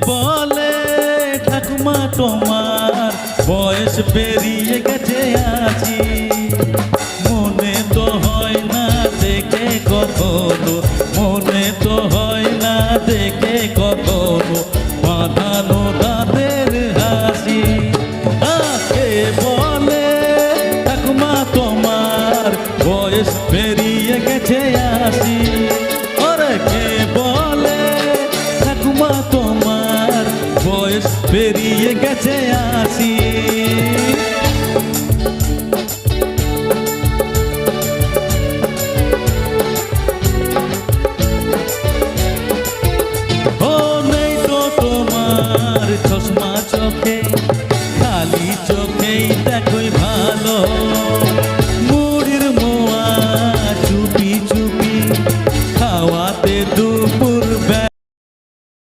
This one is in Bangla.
বলে ঠাকুমা তোমার বয়স পেরিয়ে গেছে আছি, মনে তো হয় না দেখে কখনো, মনে তো হয় না দেখে কখনো বাঁধানো দাঁতের হাসি। কে বলে ঠাকুমা তোমার বয়স পেরিয়ে গেছে আছি, ওরে কে বলে ঠাকুমা তোমার বয়স পেরিয়ে গেছে আছি।